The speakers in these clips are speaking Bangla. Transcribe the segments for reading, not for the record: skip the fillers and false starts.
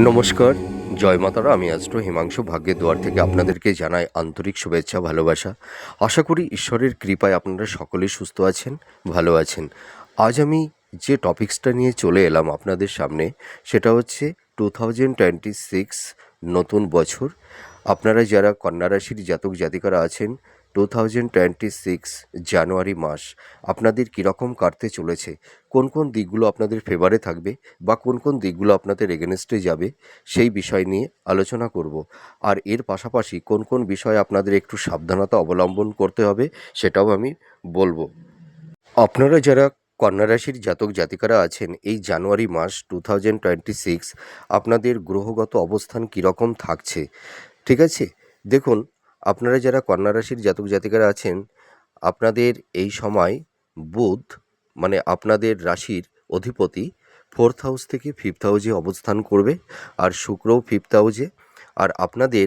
নমস্কার, জয় মাতারা। আমি অ্যাস্ট্রো হিমাংশু ভাগ্যের দুয়ার থেকে আপনাদেরকে জানাই আন্তরিক শুভেচ্ছা, ভালোবাসা। আশা করি ঈশ্বরের কৃপায় আপনারা সকলেই সুস্থ আছেন, ভালো আছেন। আজ আমি যে টপিকসটা নিয়ে চলে এলাম আপনাদের সামনে, সেটা হচ্ছে 2026 নতুন বছর। আপনারা যারা কন্যা রাশির জাতক জাতিকারা আছেন, 2026 জানুয়ারি মাস আপনাদের কীরকম কাটতে চলেছে, কোন কোন দিকগুলো আপনাদের ফেভারে থাকবে বা কোন কোন দিকগুলো আপনাদের এগেনস্টে যাবে, সেই বিষয় নিয়ে আলোচনা করব। আর এর পাশাপাশি কোন কোন বিষয়ে আপনাদের একটু সাবধানতা অবলম্বন করতে হবে সেটাও আমি বলবো। আপনারা যারা কন্যা রাশির জাতক জাতিকারা আছেন, এই জানুয়ারি মাস 2026 আপনাদের গ্রহগত অবস্থান কীরকম থাকছে, ঠিক আছে? দেখুন, আপনারা যারা কন্যা রাশির জাতক জাতিকারা আছেন, আপনাদের এই সময় বুধ, মানে আপনাদের রাশির অধিপতি, 4th হাউস থেকে 5th হাউসে অবস্থান করবে, আর শুক্রও 5th হাউসে। আর আপনাদের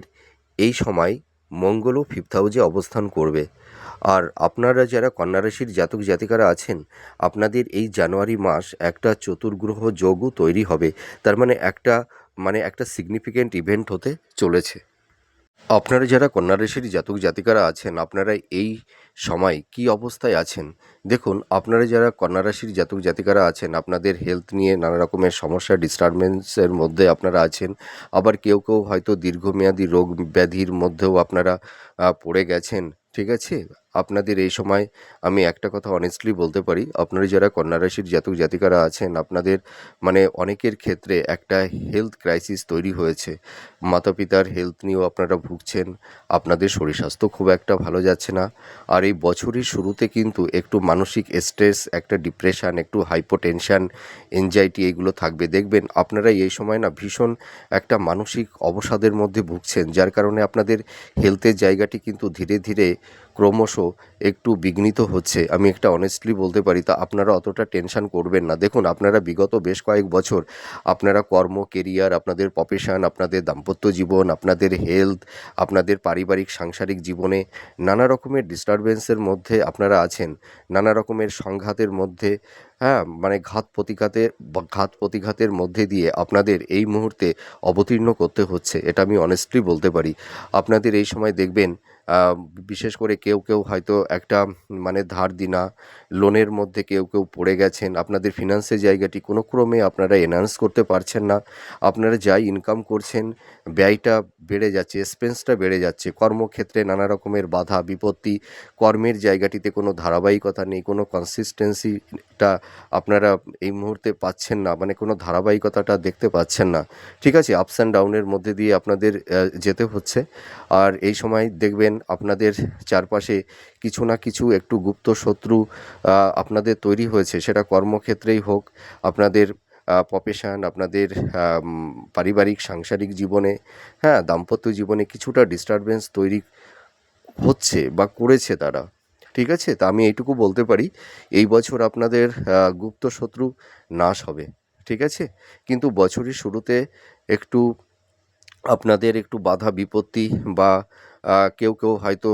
এই সময় মঙ্গলও 5th হাউসে অবস্থান করবে। আর আপনারা যারা কন্যা রাশির জাতক জাতিকারা আছেন, আপনাদের এই জানুয়ারি মাস একটা চতুর্গ্রহ যোগও তৈরি হবে। তার একটা সিগনিফিক্যান্ট ইভেন্ট হতে চলেছে। আপনারা যারা কন্যা রাশির জাতক জাতিকারা আছেন, আপনারা এই সময় কি অবস্থায় আছেন? দেখুন, আপনারা যারা কন্যা রাশির জাতক জাতিকারা আছেন, আপনাদের হেলথ নিয়ে নানা রকমের সমস্যা, ডিস্টারবেন্সের মধ্যে আপনারা আছেন। আবার কেউ কেউ হয়তো দীর্ঘমেয়াদী রোগ ব্যাধির মধ্যেও আপনারা পড়ে গেছেন, ঠিক আছে? আপনাদের এই সময় আমি একটা কথা অনেস্টলি বলতে পারি, আপনারা যারা কন্যা রাশির জাতক জাতিকারা আছেন, আপনাদের অনেকের ক্ষেত্রে একটা হেলথ ক্রাইসিস তৈরি হয়েছে। মাতা পিতার হেলথ নিয়েও আপনারা ভুগছেন, আপনাদের শরীর স্বাস্থ্য খুব একটা ভালো যাচ্ছে না। আর এই বছরের শুরুতে কিন্তু একটু মানসিক স্ট্রেস, একটা ডিপ্রেশন, একটু হাইপোটেনশন, এনজাইটি এগুলো থাকবে। দেখবেন আপনারা এই সময় না ভীষণ একটা মানসিক অবসাদের মধ্যে ভুগছেন, যার কারণে আপনাদের হেলথের জায়গাটি কিন্তু ধীরে ধীরে ক্রমশ একটু বিঘ্নিত হচ্ছে। আমি একটা অনেস্টলি বলতে পারি, তা আপনারা অতটা টেনশন করবেন না। দেখুন, আপনারা বিগত বেশ কয়েক বছর আপনারা কর্ম, কেরিয়ার, আপনাদের প্রফেশন, আপনাদের দাম্পত্য জীবন, আপনাদের হেলথ, আপনাদের পারিবারিক সাংসারিক জীবনে নানা রকমের ডিস্টারবেন্সের মধ্যে আপনারা আছেন, নানা রকমের সংঘাতের মধ্যে, হ্যাঁ, ঘাত প্রতিঘাতের মধ্যে দিয়ে আপনাদের এই মুহূর্তে অবতীর্ণ করতে হচ্ছে। এটা আমি অনেস্টলি বলতে পারি। আপনাদের এই সময় দেখবেন, বিশেষ করে কেউ কেউ হয়তো একটা ধার দেনা, লোনের মধ্যে কেউ কেউ পড়ে গেছেন। আপনাদের ফিনান্সের জায়গাটি কোনো ক্রমে আপনারা এনহান্স করতে পারছেন না। আপনারা যাই ইনকাম করছেন, ব্যয়টা বেড়ে যাচ্ছে, এক্সপেন্সটা বেড়ে যাচ্ছে। কর্মক্ষেত্রে নানা রকমের বাধা বিপত্তি, কর্মের জায়গাটিতে কোনো ধারাবাহিকতা নেই, কোনো কনসিস্টেন্সিটা আপনারা এই মুহূর্তে পাচ্ছেন না, কোনো ধারাবাহিকতাটা দেখতে পাচ্ছেন না, ঠিক আছে? আপস অ্যান্ড ডাউনের মধ্যে দিয়ে আপনাদের যেতে হচ্ছে। আর এই সময় দেখবেন আপনাদের চারপাশে কিছু না কিছু একটু গুপ্ত শত্রু আপনাদের তৈরি হয়েছে, সেটা কর্মক্ষেত্রেই হোক, আপনাদের প্রফেশন, আপনাদের পারিবারিক সাংসারিক জীবনে, হ্যাঁ, দাম্পত্য জীবনে কিছুটা ডিস্টারবেন্স তৈরি হচ্ছে বা করেছে তারা, ঠিক আছে? তা আমি এইটুকু বলতে পারি, এই বছর আপনাদের গুপ্ত শত্রু নাশ হবে, ঠিক আছে? কিন্তু বছরের শুরুতে একটু আপনাদের একটু বাধা বিপত্তি বা কেউ কেউ হয়তো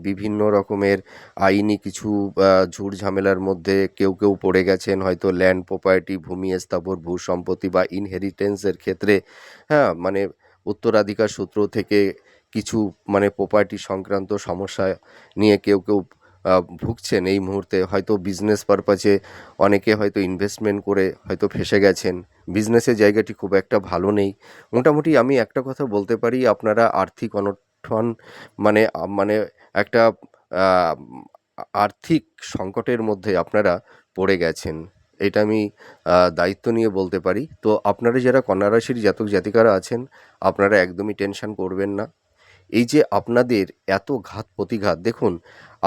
বিভিন্ন রকমের আইনি কিছু ঝুট ঝামেলার মধ্যে কেউ কেউ পড়ে গেছেন, হয়তো ল্যান্ড প্রপার্টি, ভূমি স্থাবর, ভূ সম্পত্তি বা ইনহেরিটেন্সের ক্ষেত্রে, হ্যাঁ, উত্তরাধিকার সূত্র থেকে কিছু প্রপার্টি সংক্রান্ত সমস্যা নিয়ে কেউ কেউ ভুগছেন এই মুহূর্তে। হয়তো বিজনেস পারপাসে অনেকে হয়তো ইনভেস্টমেন্ট করে হয়তো ফেঁসে গেছেন, বিজনেসের জায়গাটি খুব একটা ভালো নেই। মোটামুটি আমি একটা কথা বলতে পারি, আপনারা আর্থিক অনটন, মানে মানে একটা আহ, আর্থিক সংকটের মধ্যে আপনারা পড়ে গেছেন। এটা আমি দায়িত্ব নিয়ে বলতে পারি। তো আপনারা যারা কন্যা রাশির জাতক জাতিকারা আছেন, আপনারা একদমই টেনশন করবেন না। এই যে আপনাদের এত ঘাত প্রতিঘাত, দেখুন,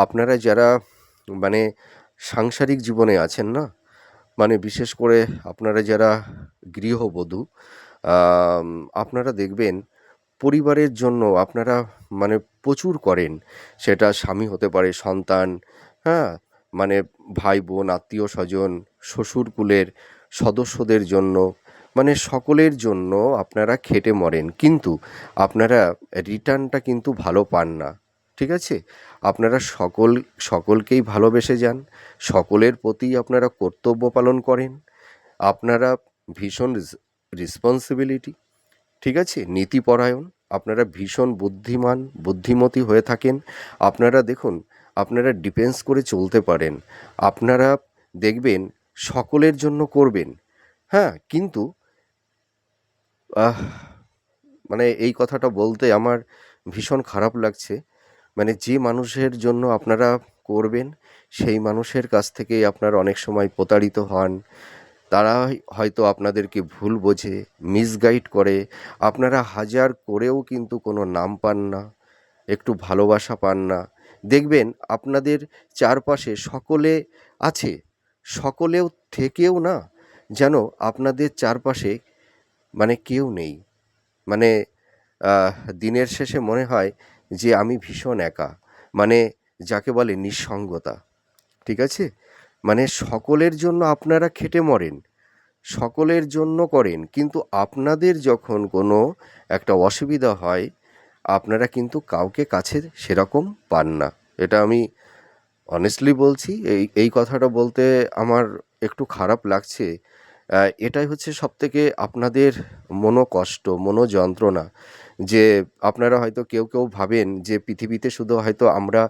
আপনারা যারা মানে সাংসারিক জীবনে আছেন না, বিশেষ করে আপনারা যারা গৃহবধূ, আম, আপনারা দেখবেন পরিবারের জন্য আপনারা প্রচুর করেন। সেটা স্বামী হতে পারে, সন্তান, হ্যাঁ, মানে ভাই বোন, আত্মীয় স্বজন, শ্বশুরকুলের সদস্যদের জন্য, সকলের জন্য আপনারা খেটে মরেন, কিন্তু আপনারা রিটার্নটা কিন্তু ভালো পান না, ঠিক আছে? আপনারা সকলকেই ভালোবেসে যান, সকলের প্রতি আপনারা কর্তব্য পালন করেন, আপনারা ভীষণ রেসপন্সিবিলিটি, ঠিক আছে? নীতিপরায়ণ, আপনারা ভীষণ বুদ্ধিমান, বুদ্ধিমতী হয়ে থাকেন। আপনারা দেখুন, আপনারা ডিফেন্স করে চলতে পারেন। আপনারা দেখবেন সকলের জন্য করবেন, হ্যাঁ? কিন্তু আহ মানে এই কথাটা বলতে আমার ভীষণ খারাপ লাগছে। মানে যে মানুষের জন্য আপনারা করবেন, সেই মানুষের কাছ থেকেই আপনারা অনেক সময় প্রতারিত হন। তারা হয়তো আপনাদেরকে ভুল বোঝে, মিসগাইড করে। আপনারা হাজার করেও কিন্তু কোনো নাম পান না, একটু ভালোবাসা পান না। দেখবেন আপনাদের চারপাশে সকলে আছে, সকলেও থেকেও না যেন আপনাদের চারপাশে মানে কেউ নেই। মানে আহ, দিনের শেষে মনে হয় যে আমি ভীষণ একা, মানে যাকে বলে নিঃসঙ্গতা। ঠিক আছে? মানে সকলের জন্য আপনারা খেটে মরেন, সকলের জন্য করেন, কিন্তু আপনাদের যখন কোনো একটা অসুবিধা হয়, আপনারা কিন্তু কাউকে কাছে সেরকম পান না। এটা আমি অনেস্টলি বলছি। এই কথাটা বলতে আমার একটু খারাপ লাগছে। এটাই হচ্ছে সবথেকে আপনাদের মনোকষ্ট, মনোযন্ত্রণা, যে আপনারা হয়তো কেউ কেউ ভাবেন যে পৃথিবীতে শুধু হয়তো আমরা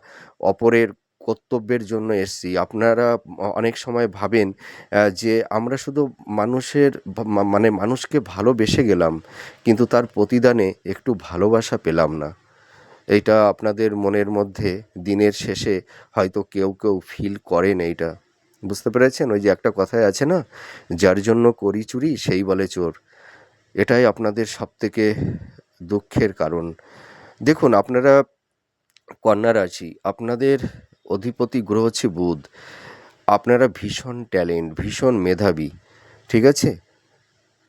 অপরের কর্তব্যের জন্য এসেছি। আপনারা অনেক সময় ভাবেন যে আমরা শুধু মানুষের মানে মানুষকে ভালোবেসে গেলাম, কিন্তু তার প্রতিদানে একটু ভালোবাসা পেলাম না। এইটা আপনাদের মনের মধ্যে দিনের শেষে হয়তো কেউ কেউ ফিল করেন এইটা। বুঝতে পেরেছেন? ওই যে একটা কথায় আছে না, যার জন্য করি চুরি সেই বলে চোর। এটাই আপনাদের সবথেকে দুঃখের কারণ। দেখুন, আপনারা কন্যা রাশি, আপনাদের অধিপতি গ্রহ হচ্ছে বুধ। আপনারা ভীষণ ট্যালেন্ট, ভীষণ মেধাবী, ঠিক আছে?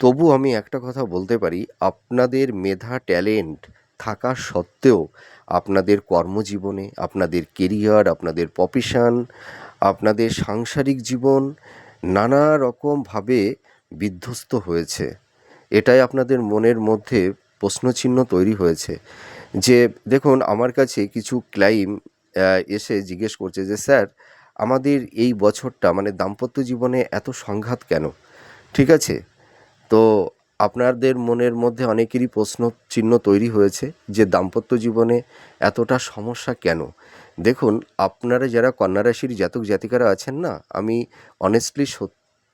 তবু আমি একটা কথা বলতে পারি, আপনাদের মেধা ট্যালেন্ট থাকা সত্ত্বেও আপনাদের কর্মজীবনে, আপনাদের কেরিয়ার, আপনাদের প্রফেশন, আপনাদের সাংসারিক জীবন নানা রকমভাবে বিধ্বস্ত হয়েছে। এটাই আপনাদের মনের মধ্যে প্রশ্নচিহ্ন তৈরি হয়েছে। যে দেখুন, আমার কাছে কিছু ক্লায়েন্ট এসে জিজ্ঞেস করছে যে স্যার, আমাদের এই বছরটা মানে দাম্পত্য জীবনে এত সংঘাত কেন? ঠিক আছে? তো আপনাদের মনের মধ্যে অনেকেরই প্রশ্ন চিহ্ন তৈরি হয়েছে যে দাম্পত্য জীবনে এতটা সমস্যা কেন। দেখুন, আপনারা যারা কন্যা রাশির জাতক জাতিকারা আছেন না, আমি অনেস্টলি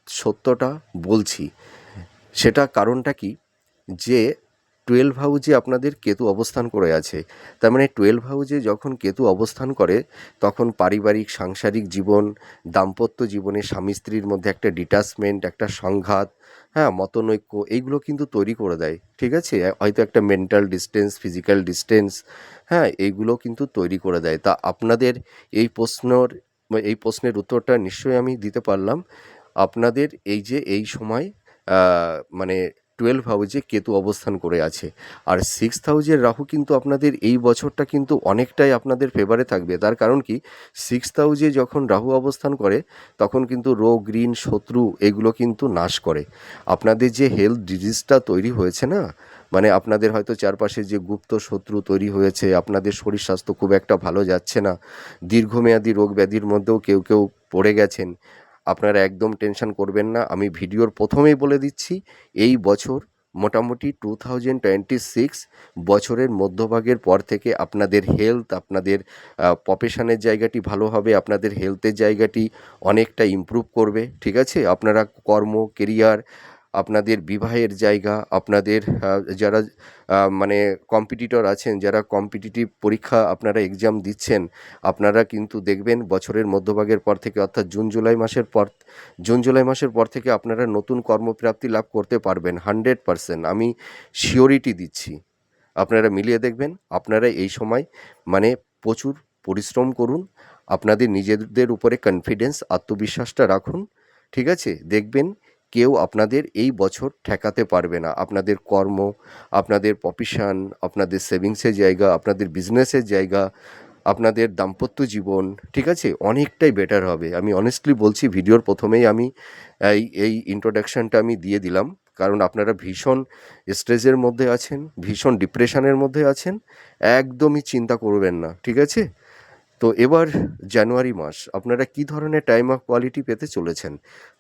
সত্যটা বলছি। সেটা কারণটা কি, যে 12 হাউজে আপনাদের কেতু অবস্থান করে আছে। তার মানে 12 হাউজে যখন কেতু অবস্থান করে, তখন পারিবারিক সাংসারিক জীবন, দাম্পত্য জীবনে স্বামী স্ত্রীর মধ্যে একটা ডিটাচমেন্ট, একটা সংঘাত, হ্যাঁ, মতনৈক্য, এইগুলো কিন্তু তৈরি করে দেয়। ঠিক আছে? হয়তো একটা মেন্টাল ডিস্টেন্স, ফিজিক্যাল ডিস্টেন্স, হ্যাঁ, এইগুলো কিন্তু তৈরি করে দেয়। তা আপনাদের এই প্রশ্নের উত্তরটা নিশ্চয়ই আমি দিতে পারলাম। আপনাদের এই যে এই সময় মানে 12 হাউজে কেতু অবস্থান করে আছে, আর 6th হাউজের রাহু কিন্তু আপনাদের এই বছরটা কিন্তু অনেকটাই আপনাদের ফেভারে থাকবে। তার কারণ কি, 6th হাউজে যখন রাহু অবস্থান করে, তখন কিন্তু রোগ, ঋণ, শত্রু এগুলো কিন্তু নাশ করে। আপনাদের যে হেলথ ডিজিজটা তৈরি হয়েছে না, মানে আপনাদের হয়তো চারপাশে যে গুপ্ত শত্রু তৈরি হয়েছে, আপনাদের শরীর স্বাস্থ্য খুব একটা ভালো যাচ্ছে না, দীর্ঘমেয়াদী রোগ ব্যাধির মধ্যেও কেউ কেউ পড়ে গেছেন। আপনারা একদম টেনশন করবেন না। আমি ভিডিওর প্রথমেই বলে দিচ্ছি, এই বছর মোটামুটি 2026 বছরের মধ্যভাগের পর থেকে আপনাদের হেলথ, আপনাদের প্রফেশনের জায়গাটি ভালো হবে, আপনাদের হেলথের জায়গাটি অনেকটা ইমপ্রুভ করবে। ঠিক আছে? আপনারা কর্ম, কেরিয়ার, আপনাদের বিবাহের জায়গা, আপনাদের যারা মানে কম্পিটিটর আছেন, যারা কম্পিটিটিভ পরীক্ষা আপনারা এক্সাম দিচ্ছেন, আপনারা কিন্তু দেখবেন বছরের মধ্যভাগের পর থেকে, অর্থাৎ জুন জুলাই মাসের পর থেকে আপনারা নতুন কর্মপ্রাপ্তি লাভ করতে পারবেন 100%। আমি শিওরিটি দিচ্ছি। আপনারা মিলিয়ে দেখবেন। আপনারা এই সময় মানে প্রচুর পরিশ্রম করুন, আপনাদের নিজেদের উপরে কনফিডেন্স, আত্মবিশ্বাসটা রাখুন। ঠিক আছে? দেখবেন কেউ আপনাদের এই বছর ঠেকাতে পারবে না। আপনাদের কর্ম, আপনাদের প্রফেশন, আপনাদের সেভিংসের জায়গা, আপনাদের বিজনেসের জায়গা, আপনাদের দাম্পত্য জীবন, ঠিক আছে, অনেকটাই বেটার হবে। আমি অনেস্টলি বলছি, ভিডিওর প্রথমেই আমি এই ইন্ট্রোডাকশনটা আমি দিয়ে দিলাম, কারণ আপনারা ভীষণ স্ট্রেসের মধ্যে আছেন, ভীষণ ডিপ্রেশনের মধ্যে আছেন। একদমই চিন্তা করবেন না। ঠিক আছে? তো এবার জানুয়ারি মাস আপনারা কি ধরনের টাইম অফ কোয়ালিটি পেতে চলেছেন?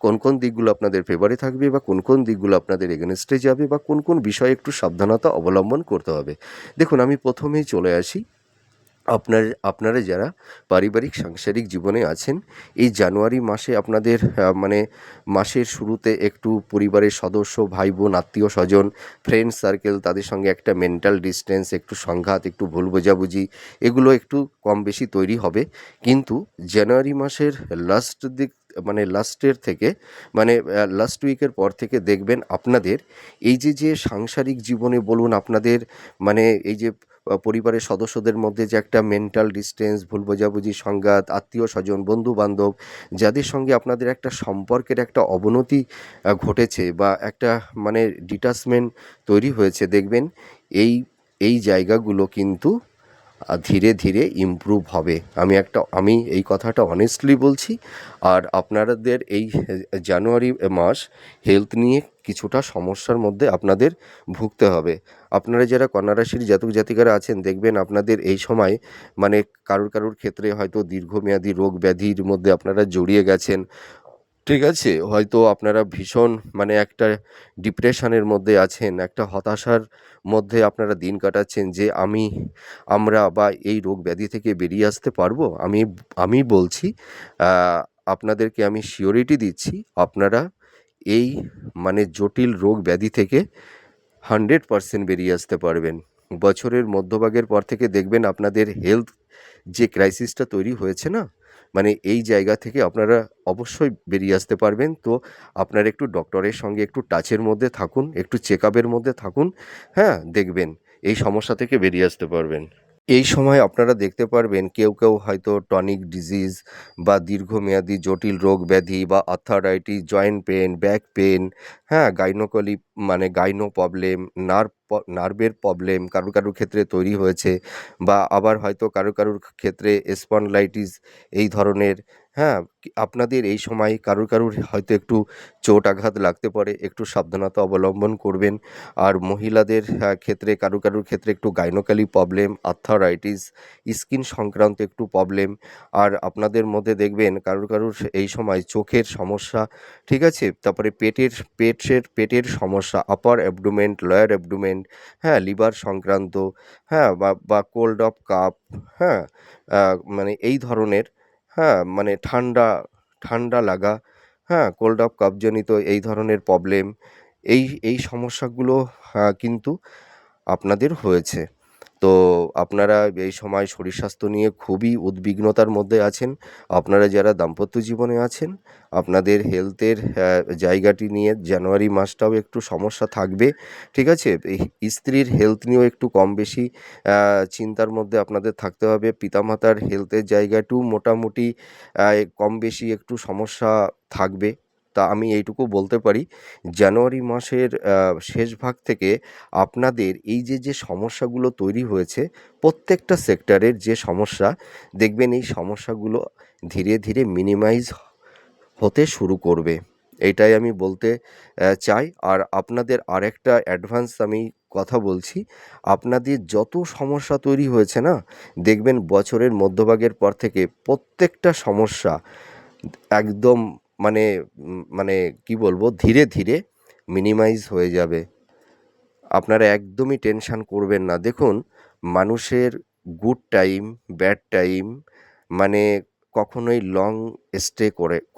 কোন কোন দিকগুলো আপনাদের ফেভারে থাকবে বা কোন কোন দিকগুলো আপনাদের এগেনস্টে যাবে বা কোন কোন বিষয়ে একটু সাবধানতা অবলম্বন করতে হবে? দেখুন, আমি প্রথমেই চলে আসি। আপনারা যারা পারিবারিক সাংসারিক জীবনে আছেন, এই জানুয়ারি মাসে আপনাদের মানে মাসের শুরুতে একটু পরিবারের সদস্য, ভাই বোন, আত্মীয় স্বজন, ফ্রেন্ড সার্কেল, তাদের সঙ্গে একটা মেন্টাল ডিস্টেন্স, একটু সংঘাত, একটু ভুল বোঝাবুঝি, এগুলো একটু কম বেশি তৈরি হবে। কিন্তু জানুয়ারি মাসের লাস্ট দিক, মানে লাস্টের থেকে, মানে লাস্ট উইকের পর থেকে দেখবেন আপনাদের এই যে সাংসারিক জীবনে বলুন, আপনাদের মানে এই যে পরিবারের সদস্যদের মধ্যে যে একটা মেন্টাল ডিস্টেন্স, ভুল বোঝাবুঝি, সংঘাত, আত্মীয় স্বজন, বন্ধু বান্ধব, যাদের সঙ্গে আপনাদের একটা সম্পর্কের একটা অবনতি ঘটেছে বা একটা মানে ডিটাচমেন্ট তৈরি হয়েছে, দেখবেন এই এই জায়গাগুলো কিন্তু ধীরে ধীরে ইমপ্রুভ হবে। আমি এই কথাটা অনেস্টলি বলছি। আর আপনাদের এই জানুয়ারি মাস হেলথ নিয়ে কিছুটা সমস্যার মধ্যে আপনাদের ভুগতে হবে। আপনারা যারা কন্যা রাশির জাতক জাতিকারা আছেন, দেখবেন আপনাদের এই সময় মানে কারুর ক্ষেত্রে হয়তো দীর্ঘমেয়াদী রোগ ব্যাধির মধ্যে আপনারা জড়িয়ে গেছেন। ঠিক আছে? হয়তো আপনারা ভীষণ মানে একটা ডিপ্রেশনের মধ্যে আছেন, একটা হতাশার মধ্যে আপনারা দিন কাটাচ্ছেন যে আমরা বা এই রোগ ব্যাধি থেকে বেরিয়ে আসতে পারবো? আমি বলছি, আ আপনাদেরকে আমি সিউরিটি দিচ্ছি, আপনারা এই মানে জটিল রোগ ব্যাধি থেকে 100% বেরিয়ে আসতে পারবেন। বছরের মধ্যভাগের পর থেকে দেখবেন আপনাদের হেলথ যে ক্রাইসিসটা তৈরি হয়েছে না, মানে এই জায়গা থেকে আপনারা অবশ্যই বেরিয়ে আসতে পারবেন। তো আপনারা একটু ডক্টরের সঙ্গে একটু টাচের মধ্যে থাকুন, একটু চেকআপের মধ্যে থাকুন। হ্যাঁ, দেখবেন এই সমস্যা থেকে বেরিয়ে আসতে পারবেন। এই সময় আপনারা দেখতে পারবেন কেউ হয়তো টনিক ডিজিজ বা দীর্ঘমেয়াদী জটিল রোগ ব্যাধি বা arthritis, joint pain, back pain, হ্যাঁ, মানে গাইনো প্রবলেম, নার্ভের প্রবলেম কারুর ক্ষেত্রে তৈরি হয়েছে, বা আবার হয়তো কারুর ক্ষেত্রে স্পন্ডলাইটিস এই ধরনের, হ্যাঁ, আপনাদের এই সময় কারুর হয়তো একটু চোট আঘাত লাগতে পারে, একটু সাবধানতা অবলম্বন করবেন। আর মহিলাদের ক্ষেত্রে কারুর ক্ষেত্রে একটু গাইনোকলি প্রবলেম, আর্থারাইটিস, স্কিন সংক্রান্ত একটু প্রবলেম। আর আপনাদের মধ্যে দেখবেন কারুর এই সময় চোখের সমস্যা, ঠিক আছে? তারপরে পেটের সমস্যা, আপার অ্যাবডোমেন, লোয়ার অ্যাবডোমেন, হ্যাঁ, লিভার সংক্রান্ত, হ্যাঁ, বা কোল্ড অফ কাপ, হ্যাঁ, মানে এই ধরনের, হ্যাঁ, মানে ঠান্ডা লাগা, হ্যাঁ, কোল্ড অফ কাপজনিত এই ধরনের প্রবলেম, এই সমস্যাগুলো কিন্তু আপনাদের হয়েছে। তো আপনারা এই সময় শরীর স্বাস্থ্য নিয়ে খুবই উদ্বিগ্নতার মধ্যে আছেন। আপনারা যারা দাম্পত্য জীবনে আছেন, আপনাদের হেলথের জায়গাটি নিয়ে জানুয়ারি মাসটাও একটু সমস্যা থাকবে। ঠিক আছে? স্ত্রীর হেলথ নিয়েও একটু কম বেশি চিন্তার মধ্যে আপনাদের থাকতে হবে। পিতামাতার হেলথের জায়গাটিও মোটামুটি কম বেশি একটু সমস্যা থাকবে। তা আমি এইটুকু বলতে পারি, জানুয়ারি মাসের শেষ ভাগ থেকে আপনাদের এই যে সমস্যাগুলো তৈরি হয়েছে, প্রত্যেকটা সেক্টরের যে সমস্যা, দেখবেন এই সমস্যাগুলো ধীরে ধীরে মিনিমাইজ হতে শুরু করবে। এইটাই আমি বলতে চাই। আর আপনাদের আরেকটা অ্যাডভান্স আমি কথা বলছি, আপনাদের যত সমস্যা তৈরি হয়েছে না, দেখবেন বছরের মধ্যভাগের পর থেকে প্রত্যেকটা সমস্যা একদম মানে মানে কি বলবো, ধীরে ধীরে মিনিমাইজ হয়ে যাবে। আপনারা একদমই টেনশন করবেন না। দেখুন, মানুষের গুড টাইম, ব্যাড টাইম মানে কখনোই লং স্টে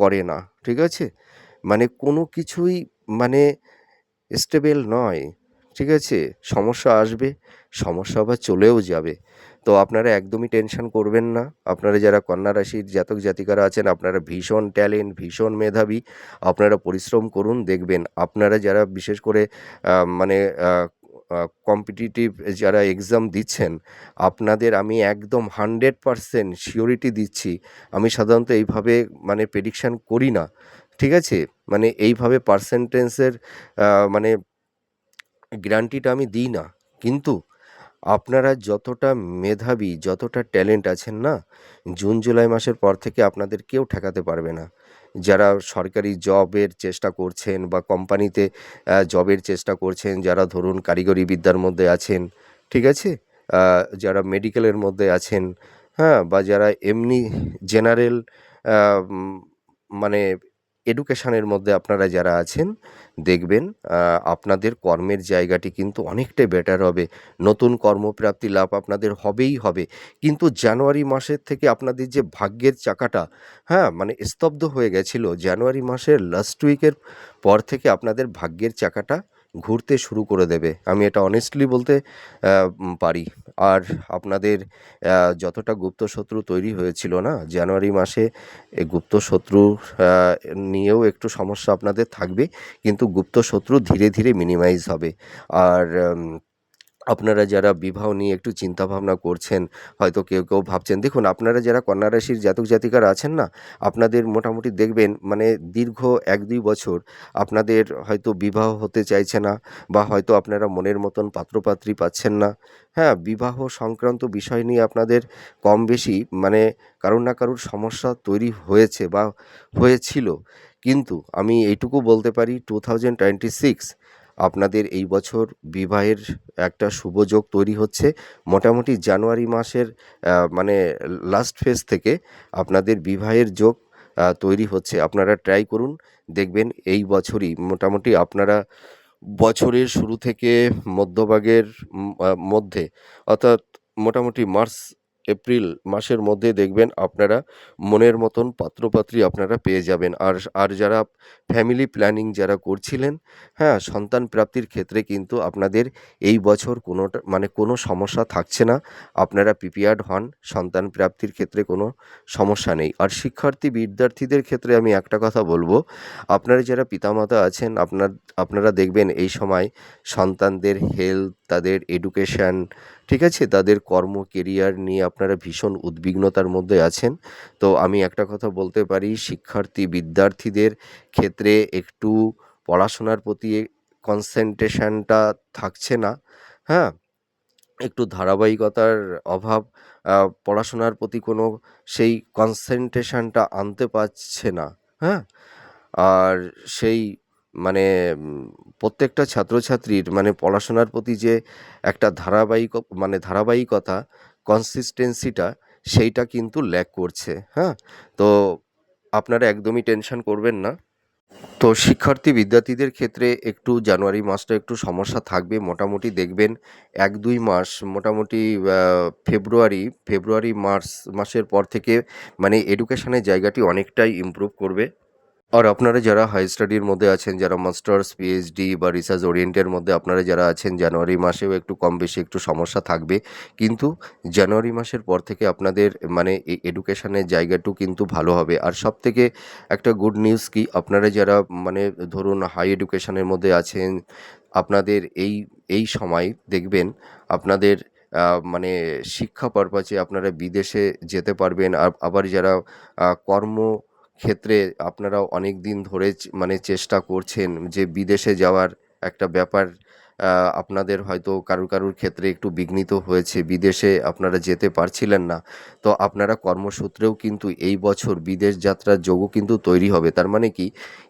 করে না। ঠিক আছে? মানে কোনো কিছুই মানে স্টেবল নয়। ঠিক আছে? সমস্যা আসবে, সমস্যা আবার চলেও যাবে। তো আপনারা একদমই টেনশন করবেন না। আপনারা যারা কন্যা রাশির জাতক জাতিকারা আছেন, আপনারা ভীষণ ট্যালেন্ট, ভীষণ মেধাবী। আপনারা পরিশ্রম করুন, দেখবেন আপনারা যারা বিশেষ করে মানে আ আ কম্পিটিটিভ যারা এক্সাম দিচ্ছেন, আপনাদের আমি একদম 100% সিউরিটি দিচ্ছি। আমি সাধারণত এইভাবে মানে প্রেডিকশন করি না। ঠিক আছে? মানে এইভাবে পার্সেন্টেন্সের মানে গ্যারান্টিটা আমি দিই না। কিন্তু আপনারা যতটা মেধাবী, যতটা ট্যালেন্ট আছেন না, জুন জুলাই মাসের পর থেকে আপনাদের কেউ ঠেকাতে পারবে না। যারা সরকারি জবের চেষ্টা করছেন বা কোম্পানিতে জবের চেষ্টা করছেন, যারা ধরুন কারিগরি বিদ্যার মধ্যে আছেন, ঠিক আছে? যারা মেডিকেলের মধ্যে আছেন, হ্যাঁ? বা যারা এমনি জেনারেল আ উম মানে এডুকেশনের মধ্যে আপনারা যারা আছেন, দেখবেন আ আপনাদের কর্মের জায়গাটি কিন্তু অনেকটাই বেটার হবে। নতুন কর্মপ্রাপ্তি লাভ আপনাদের হবেই হবে। কিন্তু জানুয়ারি মাসের থেকে আপনাদের যে ভাগ্যের চাকাটা, হ্যাঁ? মানে স্তব্ধ হয়ে গেছিল, জানুয়ারি মাসের লাস্ট উইকের পর থেকে আপনাদের ভাগ্যের চাকাটা ঘুরতে শুরু করে দেবে। আমি এটা অনেস্টলি বলতে পারি। আর আপনাদের যতটা গুপ্তশত্রু তৈরি হয়েছিল না জানুয়ারি মাসে, এই গুপ্তশত্রু আ নিয়েও একটু সমস্যা আপনাদের থাকবে। কিন্তু গুপ্তশত্রু ধীরে, ধীরে মিনিমাইজ হবে। আর আপনারা যারা বিবাহ নিয়ে একটু চিন্তাভাবনা করছেন, হয়তো কেউ, কেউ ভাবছেন, দেখুন আপনারা যারা কন্যা রাশির জাতক জাতিকারা আছেন না, আপনাদের মোটামুটি দেখবেন মানে দীর্ঘ ১-২ বছর আপনাদের হয়তো বিবাহ হতে চাইছে না, বা হয়তো আপনারা মনের মতন পাত্রপাত্রী পাচ্ছেন না। হ্যাঁ, বিবাহ সংক্রান্ত বিষয় নিয়ে আপনাদের কম বেশি মানে কারুর না কারুর সমস্যা তৈরি হয়েছে বা হয়েছিল। কিন্তু আমি এইটুকু বলতে পারি 2026 আপনাদের এই বছর বিবাহের একটা শুভ যোগ তৈরি হচ্ছে। মোটামুটি জানুয়ারি মাসের মানে লাস্ট ফেজ থেকে আপনাদের বিবাহের যোগ তৈরি হচ্ছে। আপনারা ট্রাই করুন, দেখবেন এই বছরই মোটামুটি আপনারা বছরের শুরু থেকে মধ্যভাগের মধ্যে, অর্থাৎ মোটামুটি মার্চ, এপ্রিল মাসের মধ্যে দেখবেন আপনারা মনের মতন পাত্রপাত্রী আপনারা পেয়ে যাবেন। আর যারা ফ্যামিলি প্ল্যানিং যারা করছিলেন, হ্যাঁ? সন্তান প্রাপ্তির ক্ষেত্রে কিন্তু আপনাদের এই বছর কোনোটা মানে কোনো সমস্যা থাকছে না। আপনারা প্রিপেয়ার্ড হন, সন্তান প্রাপ্তির ক্ষেত্রে কোনো সমস্যা নেই। আর শিক্ষার্থী বিদ্যার্থীদের ক্ষেত্রে আমি একটা কথা বলব, আপনারা যারা পিতামাতা আছেন আপনারা দেখবেন এই সময় সন্তানদের হেলথ, তাদের এডুকেশান, ঠিক আছে? তাদের কর্ম, কেরিয়ার নিয়ে আপনারা ভীষণ উদ্বিগ্নতার মধ্যে আছেন। তো আমি একটা কথা বলতে পারি, শিক্ষার্থী বিদ্যার্থীদের ক্ষেত্রে একটু পড়াশোনার প্রতি কনসেনট্রেশনটা থাকছে না, হ্যাঁ? একটু ধারাবাহিকতার অভাব, আ পড়াশোনার প্রতি কোনো সেই কনসেনট্রেশনটা আনতে পারছে না, হ্যাঁ? আর সেই মানে প্রত্যেকটা ছাত্রছাত্রীর মানে পড়াশোনার প্রতি যে একটা ধারাবাহিকতা, কনসিস্টেন্সিটা সেইটা কিন্তু ল্যাক করছে, হ্যাঁ? তো আপনারা একদমই টেনশন করবেন না। তো শিক্ষার্থী বিদ্যার্থীদের ক্ষেত্রে একটু জানুয়ারি মাসটা একটু সমস্যা থাকবে। মোটামুটি দেখবেন ১-২ মাস মোটামুটি ফেব্রুয়ারি, মার্চ মাসের পর থেকে মানে এডুকেশনের জায়গাটি অনেকটাই ইমপ্রুভ করবে। আর আপনারা যারা হাই স্টাডির মধ্যে আছেন, যারা মাস্টার্স, পিএইচডি বা রিসার্চ ওরিয়েন্টের মধ্যে আপনারা যারা আছেন, জানুয়ারি মাসেও একটু কম বেশি একটু সমস্যা থাকবে। কিন্তু জানুয়ারি মাসের পর থেকে আপনাদের মানে এডুকেশনের জায়গাটু কিন্তু ভালো হবে। আর সবথেকে একটা গুড নিউজ কি, আপনারা যারা মানে ধরুন হাই এডুকেশনের মধ্যে আছেন, আপনাদের এই সময় দেখবেন আপনাদের মানে শিক্ষা পারপাসে আপনারা বিদেশে যেতে পারবেন। আবার যারা কর্ম ক্ষেত্রে আপনারা অনেক দিন ধরে মানে চেষ্টা করছেন যে বিদেশে যাওয়ার একটা ব্যাপার, আপনাদের হয়তো কারুর ক্ষেত্রে একটু বিঘ্নিত হয়েছে, বিদেশে আপনারা যেতে পারছিলেন না। তো আপনারা কর্মসূত্রেও কিন্তু এই বছর বিদেশ যাত্রার যোগও কিন্তু তৈরি হবে। তার মানে কি,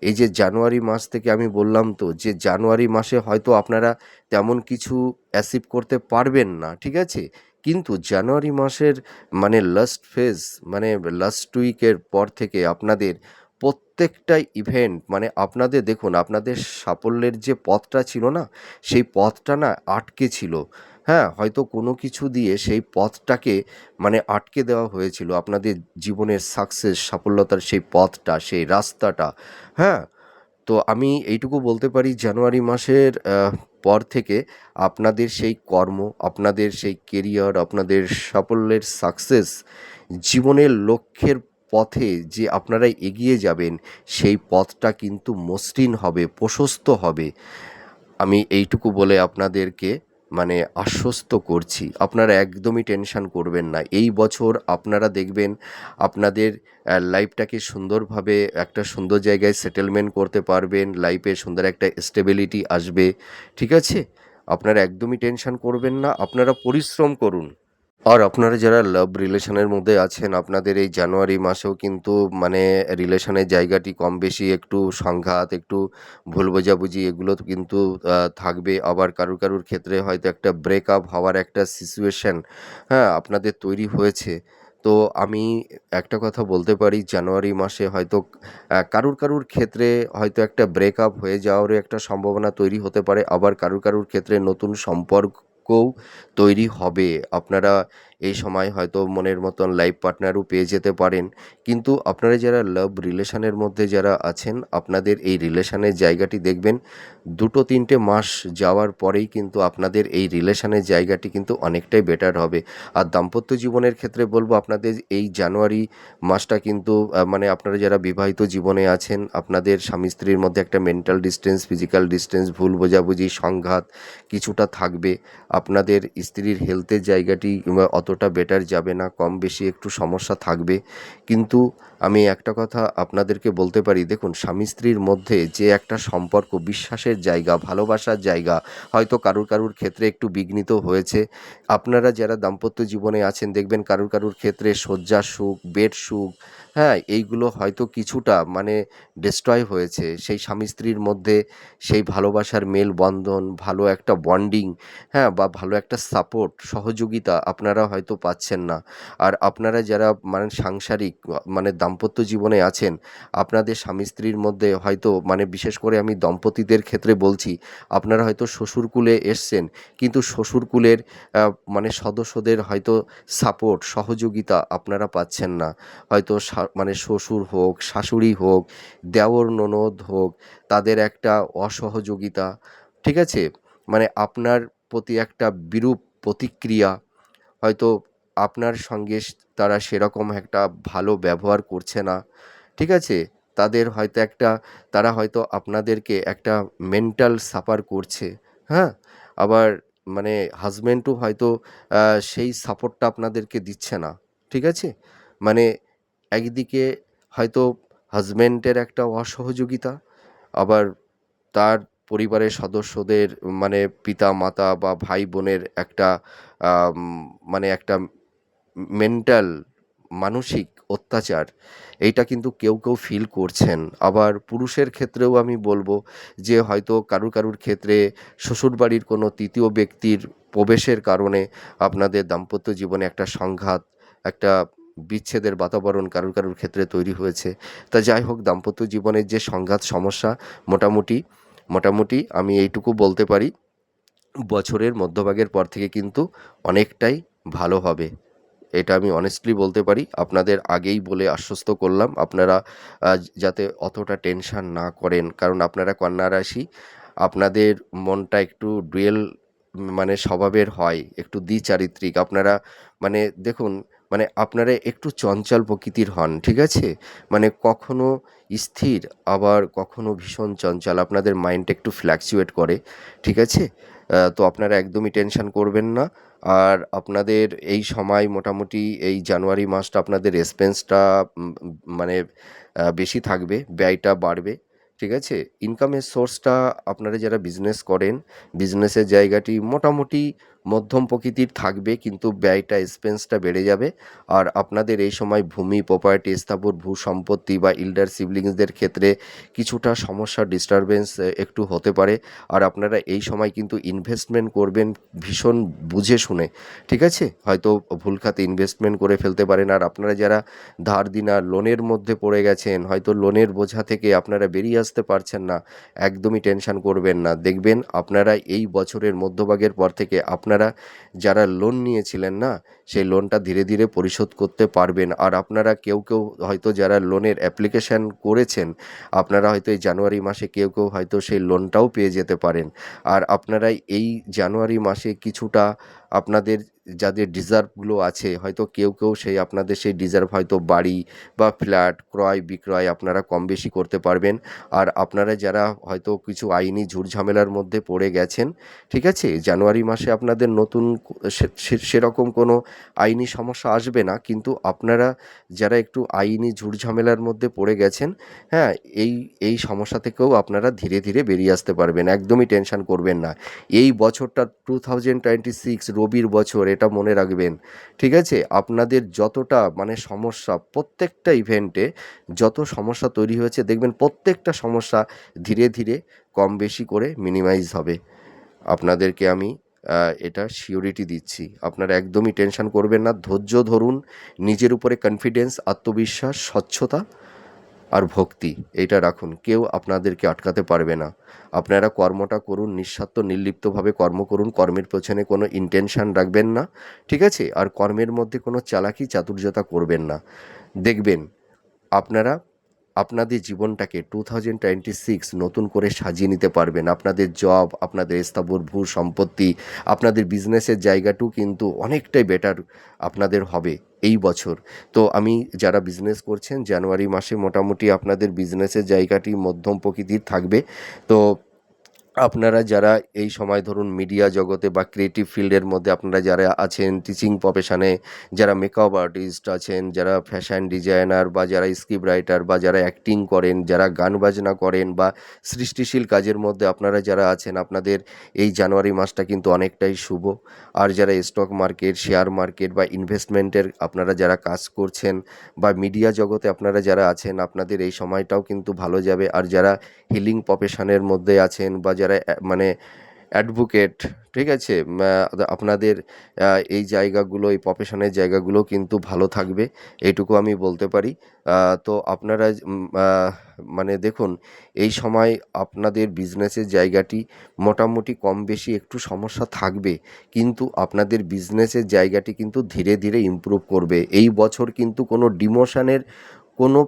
এই যে জানুয়ারি মাস থেকে আমি বললাম তো যে জানুয়ারি মাসে হয়তো আপনারা তেমন কিছু অ্যাচিভ করতে পারবেন না, ঠিক আছে? কিন্তু জানুয়ারি মাসের মানে লাস্ট ফেজ মানে লাস্ট উইকের পর থেকে আপনাদের প্রত্যেকটা ইভেন্ট মানে আপনাদের দেখুন আপনাদের সাফল্যের যে পথটা ছিল না, সেই পথটা না আটকে ছিল। হ্যাঁ? হয়তো কোনো কিছু দিয়ে সেই পথটাকে মানে আটকে দেওয়া হয়েছিল। আপনাদের জীবনের সাকসেস, সাফল্যতার সেই পথটা, সেই রাস্তাটা, হ্যাঁ? তো আমি এইটুকু বলতে পারি, জানুয়ারি মাসের পর থেকে আপনাদের সেই কর্ম, আপনাদের সেই কেরিয়ার, আপনাদের সাফল্যের সাকসেস, জীবনের লক্ষ্যের পথে যে আপনারা এগিয়ে যাবেন, সেই পথটা কিন্তু মসৃণ হবে, প্রশস্ত হবে। আমি এইটুকু বলে আপনাদেরকে মানে আশ্বস্ত করছি। আপনারা একদমই টেনশন করবেন না। এই বছর আপনারা দেখবেন আপনাদের লাইফটাকে সুন্দরভাবে একটা সুন্দর জায়গায় সেটেলমেন্ট করতে পারবেন। লাইফে সুন্দর একটা স্টেবিলিটি আসবে। ঠিক আছে? আপনারা একদমই টেনশন করবেন না। আপনারা পরিশ্রম করুন। আর আপনারা যারা লাভ রিলেশনের মধ্যে আছেন, আপনাদের এই জানুয়ারি মাসেও কিন্তু মানে রিলেশনের জায়গাটি কম বেশি একটু সংঘাত, একটু ভুল বোঝাবুঝি এগুলো তো কিন্তু থাকবে। আবার কারুর ক্ষেত্রে হয়তো একটা ব্রেকআপ হওয়ার একটা সিচুয়েশন, হ্যাঁ? আপনাদের তৈরি হয়েছে। তো আমি একটা কথা বলতে পারি, জানুয়ারি মাসে হয়তো কারুর কারুর ক্ষেত্রে হয়তো একটা ব্রেকআপ হয়ে যাওয়ারও একটা সম্ভাবনা তৈরি হতে পারে, আবার কারুর কারুর ক্ষেত্রে নতুন সম্পর্কও তৈরি হবে। আপনারা এই সময় হয়তো মনের মতন লাইফ পার্টনারও পেয়ে যেতে পারেন। কিন্তু আপনারা যারা লাভ রিলেশনের মধ্যে যারা আছেন, আপনাদের এই রিলেশনের জায়গাটি দেখবেন 2-3টে মাস যাওয়ার পরেই কিন্তু আপনাদের এই রিলেশনের জায়গাটি কিন্তু অনেকটাই বেটার হবে। আর দাম্পত্য জীবনের ক্ষেত্রে বলবো, আপনাদের এই জানুয়ারি মাসটা কিন্তু মানে আপনারা যারা বিবাহিত জীবনে আছেন, আপনাদের স্বামী স্ত্রীর মধ্যে একটা মেন্টাল ডিস্টেন্স, ফিজিক্যাল ডিস্টেন্স, ভুল বোঝাবুঝি, সংঘাত কিছুটা থাকবে। আপনাদের স্ত্রীর হেলথের জায়গাটি অতটা বেটার যাবে না, কম বেশি একটু সমস্যা থাকবে। কিন্তু আমি একটা কথা আপনাদেরকে বলতে পারি, দেখুন, স্বামী স্ত্রীর মধ্যে যে একটা সম্পর্ক, বিশ্বাসের জায়গা, ভালোবাসার জায়গা, হয়তো কারুর কারুর ক্ষেত্রে একটু বিঘ্নিত হয়েছে। আপনারা যারা দাম্পত্য জীবনে আছেন, দেখবেন কারুর কারুর ক্ষেত্রে শয্যার সুখ, বেড সুখ, হ্যাঁ, এইগুলো হয়তো কিছুটা মানে ডিস্ট্রয় হয়েছে। সেই স্বামী স্ত্রীর মধ্যে সেই ভালোবাসার মেলবন্ধন, ভালো একটা বন্ডিং, হ্যাঁ, বা ভালো একটা সাপোর্ট, সহযোগিতা আপনারা হয়তো পাচ্ছেন না। আর আপনারা যারা মানে সাংসারিক মানে দাম্পত্য জীবনে আছেন, আপনাদের স্বামী স্ত্রীর মধ্যে হয়তো মানে বিশেষ করে আমি দম্পতিদের ক্ষেত্রে বলছি, আপনারা হয়তো শ্বশুরকুলে এসছেন, কিন্তু শ্বশুরকুলের মানে সদস্যদের হয়তো সাপোর্ট, সহযোগিতা আপনারা পাচ্ছেন না। হয়তো মানে শ্বশুর হোক, শাশুড়ি হোক, দেওর ননদ হোক, তাদের একটা অসহযোগিতা, ঠিক আছে? মানে আপনার প্রতি একটা বিরূপ প্রতিক্রিয়া, হয়তো আপনার সঙ্গে তারা সেরকম একটা ভালো ব্যবহার করছে না, ঠিক আছে? তাদের হয়তো একটা, তারা হয়তো আপনাদেরকে একটা মেন্টাল সাফার করছে, হ্যাঁ? আবার মানে হাসব্যান্ডও হয়তো সেই সাপোর্টটা আপনাদেরকে দিচ্ছে না, ঠিক আছে? মানে একদিকে হয়তো হাসব্যান্ডের একটা অসহযোগিতা, আবার তার পরিবারের সদস্যদের মানে পিতা-মাতা বা ভাই-বোনের একটা আম মানে একটা মেন্টাল, মানসিক অত্যাচার, এইটা কিন্তু কেউ কেউ ফিল করছেন। আবার পুরুষের ক্ষেত্রেও আমি বলবো যে হয়তো কারুর কারুর ক্ষেত্রে শ্বশুরবাড়ির কোনো তৃতীয় ব্যক্তির প্রবেশের কারণে আপনাদের দাম্পত্য জীবনে একটা সংঘাত, একটা বিচ্ছেদের বাতাবরণ কারুর কারুর ক্ষেত্রে তৈরি হয়েছে। তা যাই হোক, দাম্পত্য জীবনের যে সংঘাত সমস্যা, মোটামুটি মোটামুটি আমি এইটুকু বলতে পারি, বছরের মধ্যভাগের পর থেকে কিন্তু অনেকটাই ভালো হবে। এটা আমি অনেস্টলি বলতে পারি। আপনাদের আগেই বলে আশ্বস্ত করলাম, আপনারা যাতে অতটা টেনশন না করেন। কারণ আপনারা কন্যা রাশি, আপনাদের মনটা একটু ডুয়েল মানে স্বভাবের হয়, একটু দ্বিচারিত্রিক। আপনারা মানে দেখুন, মানে আপনারা একটু চঞ্চল প্রকৃতির হন, ঠিক আছে? মানে কখনো স্থির, আবার কখনো ভীষণ চঞ্চল। আপনাদের মাইন্ডটা একটু ফ্ল্যাকচুয়েট করে, ঠিক আছে? তো আপনারা একদমই টেনশন করবেন না। আর আপনাদের এই সময় মোটামুটি এই জানুয়ারি মাসটা আপনাদের এক্সপেন্সটা মানে বেশি থাকবে, ব্যয়টা বাড়বে, ঠিক আছে? ইনকামের সোর্সটা, আপনারা যারা বিজনেস করেন, বিজনেসের জায়গাটি মোটামুটি মধ্যম প্রকৃতির থাকবে, কিন্তু ব্যয়টা, এক্সপেন্সটা বেড়ে যাবে। আর আপনাদের এই সময় ভূমি, প্রপার্টি, স্থাবর ভূ সম্পত্তি বা ইল্ডার সিবলিংসদের ক্ষেত্রে কিছুটা সমস্যা, ডিস্টারবেন্স একটু হতে পারে। আর আপনারা এই সময় কিন্তু ইনভেস্টমেন্ট করবেন ভীষণ বুঝে শুনে, ঠিক আছে? হয়তো ভুল খাতে ইনভেস্টমেন্ট করে ফেলতে পারেন। আর আপনারা যারা ধার দেনা লোনের মধ্যে পড়ে গেছেন, হয়তো লোনের বোঝা থেকে আপনারা বেরিয়ে আসতে পারছেন না, একদমই টেনশন করবেন না। দেখবেন আপনারা এই বছরের মধ্যভাগের পর থেকে আপনারা যারা লোন নিয়েছিলেন না, সেই লোনটা ধীরে ধীরে পরিশোধ করতে পারবেন। আর আপনারা কেউ কেউ হয়তো যারা লোনের অ্যাপ্লিকেশান করেছেন, আপনারা হয়তো এই জানুয়ারি মাসে কেউ কেউ হয়তো সেই লোনটাও পেয়ে যেতে পারেন। আর আপনারা এই জানুয়ারি মাসে কিছুটা আপনাদের যাদের ডিজার্ভগুলো আছে, হয়তো কেউ কেউ সেই আপনাদের সেই ডিজার্ভ, হয়তো বাড়ি বা ফ্ল্যাট ক্রয় বিক্রয় আপনারা কম বেশি করতে পারবেন। আর আপনারা যারা হয়তো কিছু আইনি ঝুটঝামেলার মধ্যে পড়ে গেছেন, ঠিক আছে? জানুয়ারি মাসে আপনাদের নতুন সেরকম কোনো আইনি সমস্যা আসবে না, কিন্তু আপনারা যারা একটু আইনি ঝুটঝামেলার মধ্যে পড়ে গেছেন, হ্যাঁ, এই সমস্যা থেকেও আপনারা ধীরে ধীরে বেরিয়ে আসতে পারবেন। একদমই টেনশন করবেন না। এই বছরটা 2026 রবির বছর, এটা মনে রাখবেন, ঠিক আছে? আপনাদের যতটা মানে সমস্যা, প্রত্যেকটা ইভেন্টে যত সমস্যা তৈরি হয়েছে, দেখবেন প্রত্যেকটা সমস্যা ধীরে ধীরে কম বেশি করে মিনিমাইজ হবে। আপনাদেরকে আমি এটা সিওরিটি দিচ্ছি। আপনারা একদমই টেনশন করবেন না, ধৈর্য ধরুন, নিজের উপরে কনফিডেন্স, আত্মবিশ্বাস, স্বচ্ছতা আর ভক্তি এইটা রাখুন, কেউ আপনাদেরকে আটকাতে পারবে না। আপনারা কর্মটা করুন, নিঃস্বার্থ নির্লিপ্তভাবে কর্ম করুন, কর্মের পেছনে কোনো ইন্টেনশন রাখবেন না, ঠিক আছে? আর কর্মের মধ্যে কোনো চালাকি চাতুর্যতা করবেন না। দেখবেন আপনারা আপনাদের জীবনটাকে 2026 নতুন করে সাজিয়ে নিতে পারবেন। আপনাদের জব, আপনাদের স্থাবর ভূ সম্পত্তি, আপনাদের বিজনেসের জায়গাটাও কিন্তু অনেকটাই বেটার আপনাদের হবে এই বছর। তো আমি যারা বিজনেস করছেন, জানুয়ারি মাসে মোটামুটি আপনাদের বিজনেসের জায়গাটি মধ্যম প্রকৃতির থাকবে। তো আপনারা যারা এই সময় ধরুন মিডিয়া জগতে বা ক্রিয়েটিভ ফিল্ডের মধ্যে আপনারা যারা আছেন, টিচিং প্রফেশনে, যারা মেকআপ আর্টিস্ট আছেন, যারা ফ্যাশন ডিজাইনার বা যারা স্ক্রিপ্ট রাইটার বা যারা অ্যাক্টিং করেন, যারা গান বাজনা করেন বা সৃষ্টিশীল কাজের মধ্যে আপনারা যারা আছেন, আপনাদের এই জানুয়ারি মাসটা কিন্তু অনেকটাই শুভ। আর যারা স্টক মার্কেট, শেয়ার মার্কেট বা ইনভেস্টমেন্টের আপনারা যারা কাজ করছেন বা মিডিয়া জগতে আপনারা যারা আছেন, আপনাদের এই সময়টাও কিন্তু ভালো যাবে। আর যারা হিলিং প্রফেশনের মধ্যে আছেন বা যারা মানে অ্যাডভোকেট, ঠিক আছে? আপনাদের এই জায়গাগুলো, এই প্রফেশনের জায়গাগুলো কিন্তু ভালো থাকবে, এইটুকু আমি বলতে পারি। তো আপনারা মানে দেখুন, এই সময় আপনাদের বিজনেসের জায়গাটি মোটামুটি কম বেশি একটু সমস্যা থাকবে, কিন্তু আপনাদের বিজনেসের জায়গাটি কিন্তু ধীরে ধীরে ইমপ্রুভ করবে। এই বছর কিন্তু কোনো ডিমোশনের কোনো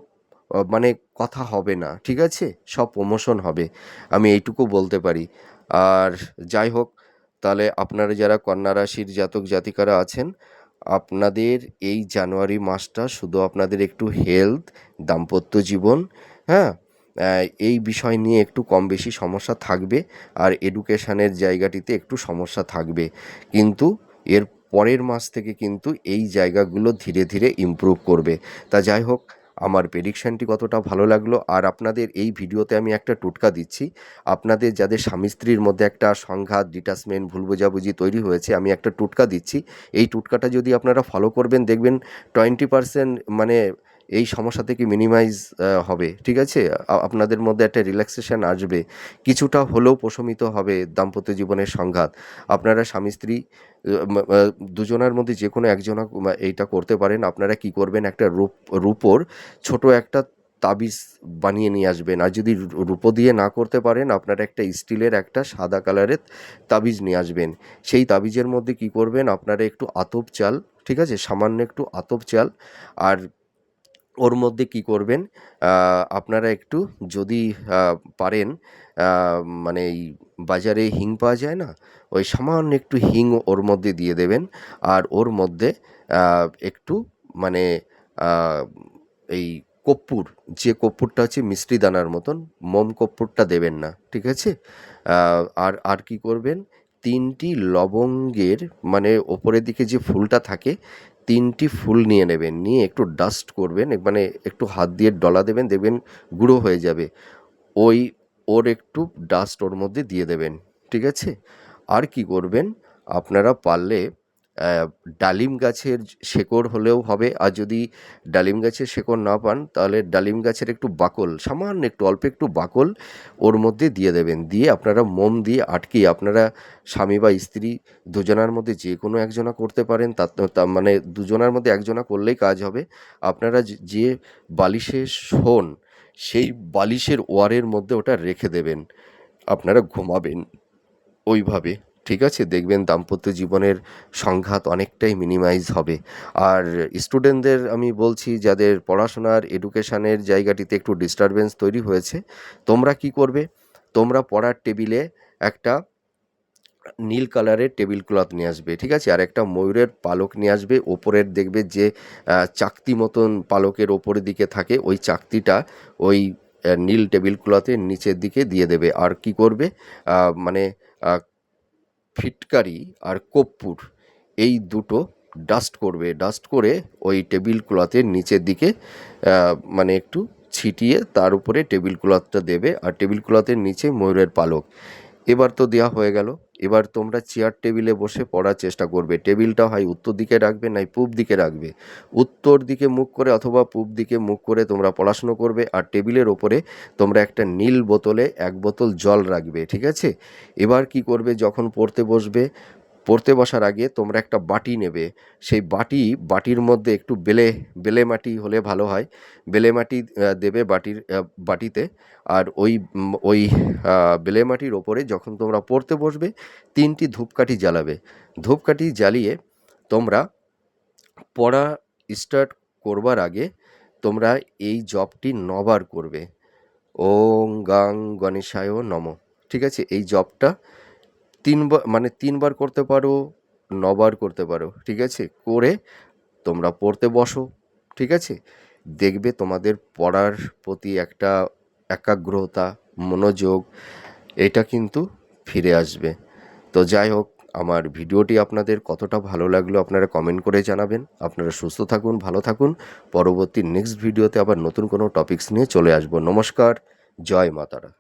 মানে কথা হবে না, ঠিক আছে? সব প্রমোশন হবে, আমি এইটুকু বলতে পারি। আর যাই হোক, তাহলে আপনারা যারা কন্যা রাশির জাতক জাতিকারা আছেন, আপনাদের এই জানুয়ারি মাসটা শুধু আপনাদের একটু হেলথ, দাম্পত্য জীবন, হ্যাঁ, এই বিষয় নিয়ে একটু কম বেশি সমস্যা থাকবে। আর এডুকেশনের জায়গাটিতে একটু সমস্যা থাকবে, কিন্তু এর পরের মাস থেকে কিন্তু এই জায়গাগুলো ধীরে ধীরে ইমপ্রুভ করবে। তা যাই হোক, আমার প্রেডিকশানটি কতটা ভালো লাগলো। আর আপনাদের এই ভিডিওতে আমি একটা টোটকা দিচ্ছি। আপনাদের যাদের স্বামী স্ত্রীর মধ্যে একটা সংঘাত, ডিটাচমেন্ট, ভুল বোঝাবুঝি তৈরি হয়েছে, আমি একটা টোটকা দিচ্ছি। এই টোটকাটা যদি আপনারা ফলো করবেন, দেখবেন 20% মানে এই সমস্যা থেকে মিনিমাইজ হবে, ঠিক আছে? আপনাদের মধ্যে একটা রিল্যাক্সেশন আসবে, কিছুটা হলেও প্রশমিত হবে দাম্পত্য জীবনের সংঘাত। আপনারা স্বামী স্ত্রী দুজনের মধ্যে যে কোনো একজনা এইটা করতে পারেন। আপনারা কি করবেন, একটা রূপোর ছোট একটা তাবিজ বানিয়ে নিয়ে আসবেন। আর যদি রূপো দিয়ে না করতে পারেন, আপনারা একটা স্টিলের একটা সাদা কালারের তাবিজ নিয়ে আসবেন। সেই তাবিজের মধ্যে কি করবেন, আপনারা একটু আতপ চাল, ঠিক আছে, সামান্য একটু আতপ চাল, আর ওর মধ্যে কি করবেন, আপনারা একটু যদি পারেন, মানে এই বাজারে হিং পাওয়া যায় না, ওই সামান্য একটু হিং ওর মধ্যে দিয়ে দেবেন। আর ওর মধ্যে একটু মানে আহ, এই কর্পূর, যে কর্পূরটা হচ্ছে মিষ্টি দানার মতন, মোম কর্পূরটা দেবেন না, ঠিক আছে? আর আর কি করবেন, 3টি লবঙ্গের মানে ওপরের দিকে যে ফুলটা থাকে, 3টি ফুল নিয়ে নেবেন, নিয়ে একটু ডাস্ট করবেন, মানে একটু হাত দিয়ে ডলা দেবেন, দেখবেন গুঁড়ো হয়ে যাবে। ওই ওর একটু ডাস্ট ওর মধ্যে দিয়ে দেবেন, ঠিক আছে? আর কি করবেন, আপনারা পারলে আহ, ডালিম গাছের শেকড় হলেও হবে। আর যদি ডালিম গাছের শেকড় না পান, তাহলে ডালিম গাছের একটু বাকল, সামান্য একটু অল্প একটু বাকল ওর মধ্যে দিয়ে দেবেন। দিয়ে আপনারা মোম দিয়ে আটকিয়ে, আপনারা স্বামী বা স্ত্রী দুজনার মধ্যে যে কোনো একজনা করতে পারেন, মানে দুজনার মধ্যে একজনা করলেই কাজ হবে। আপনারা যে বালিশে শোন, সেই বালিশের ওয়ারের মধ্যে ওটা রেখে দেবেন, আপনারা ঘুমাবেন ওইভাবে, ঠিক আছে? দেখবেন দাম্পত্য জীবনের সংঘাত অনেকটাই মিনিমাইজ হবে। আর স্টুডেন্টদের আমি বলছি, যাদের পড়াশোনার এডুকেশনের জায়গাটিতে একটু ডিস্টারবেন্স তৈরি হয়েছে, তোমরা কি করবে, তোমরা পড়ার টেবিলে একটা নীল কালারের টেবিল ক্লথ নিয়ে আসবে, ঠিক আছে? আর একটা ময়ূরের পালক নিয়ে আসবে, ওপরের দেখবে যে চাকতি মতন পালকের ওপরের দিকে থাকে, ওই চাকতিটা ওই নীল টেবিল ক্লথের নিচের দিকে দিয়ে দেবে। আর কি করবে, মানে আহ, ফিটকারি আর কর্পূর এই দুটো ডাস্ট করবে, ডাস্ট করে ওই টেবিল ক্লথের নিচের দিকে মানে একটু ছিটিয়ে তার উপরে টেবিল ক্লথটা দেবে। আর টেবিল ক্লথের নিচে ময়ূরের পালক। এবার তো দেওয়া হয়ে গেল। এবার তোমরা চেয়ার টেবিলে বসে পড়ার চেষ্টা করবে। টেবিলটা হয় উত্তর দিকে রাখবে, নয় পূব দিকে রাখবে। উত্তর দিকে মুখ করে অথবা পূব দিকে মুখ করে তোমরা পড়াশুনো করবে। আর টেবিলের ওপরে তোমরা একটা নীল বোতলে 1 বোতল জল রাখবে, ঠিক আছে? এবার কি করবে, যখন পড়তে বসবে, পড়তে বসার আগে তোমরা একটা বাটি নেবে, সেই বাটির মধ্যে একটু বেলে মাটি হলে ভালো হয়, বেলে মাটি দেবে বাটিতে। আর ওই বেলে মাটির ওপরে যখন তোমরা পড়তে বসবে 3টি ধূপকাঠি জ্বালাবে। ধূপকাঠি জ্বালিয়ে তোমরা পড়া স্টার্ট করবার আগে তোমরা এই জপটি 9বার করবে। ওং গাং গণেশায় নমঃ। ঠিক আছে, এই জপটা 3বার করতে পারো, 9বার করতে পারো। ঠিক আছে, করে তোমরা পড়তে বসো। ঠিক আছে, দেখবে তোমাদের পড়ার প্রতি একটা একাগ্রতা, মনোযোগ, এটা কিন্তু ফিরে আসবে। তো যাই হোক, আমার ভিডিওটি আপনাদের কতটা ভালো লাগলো আপনারা কমেন্ট করে জানাবেন। আপনারা সুস্থ থাকুন, ভালো থাকুন। পরবর্তী নেক্সট ভিডিওতে আবার নতুন কোনো টপিকস নিয়ে চলে আসবো। নমস্কার, জয় মা তারা।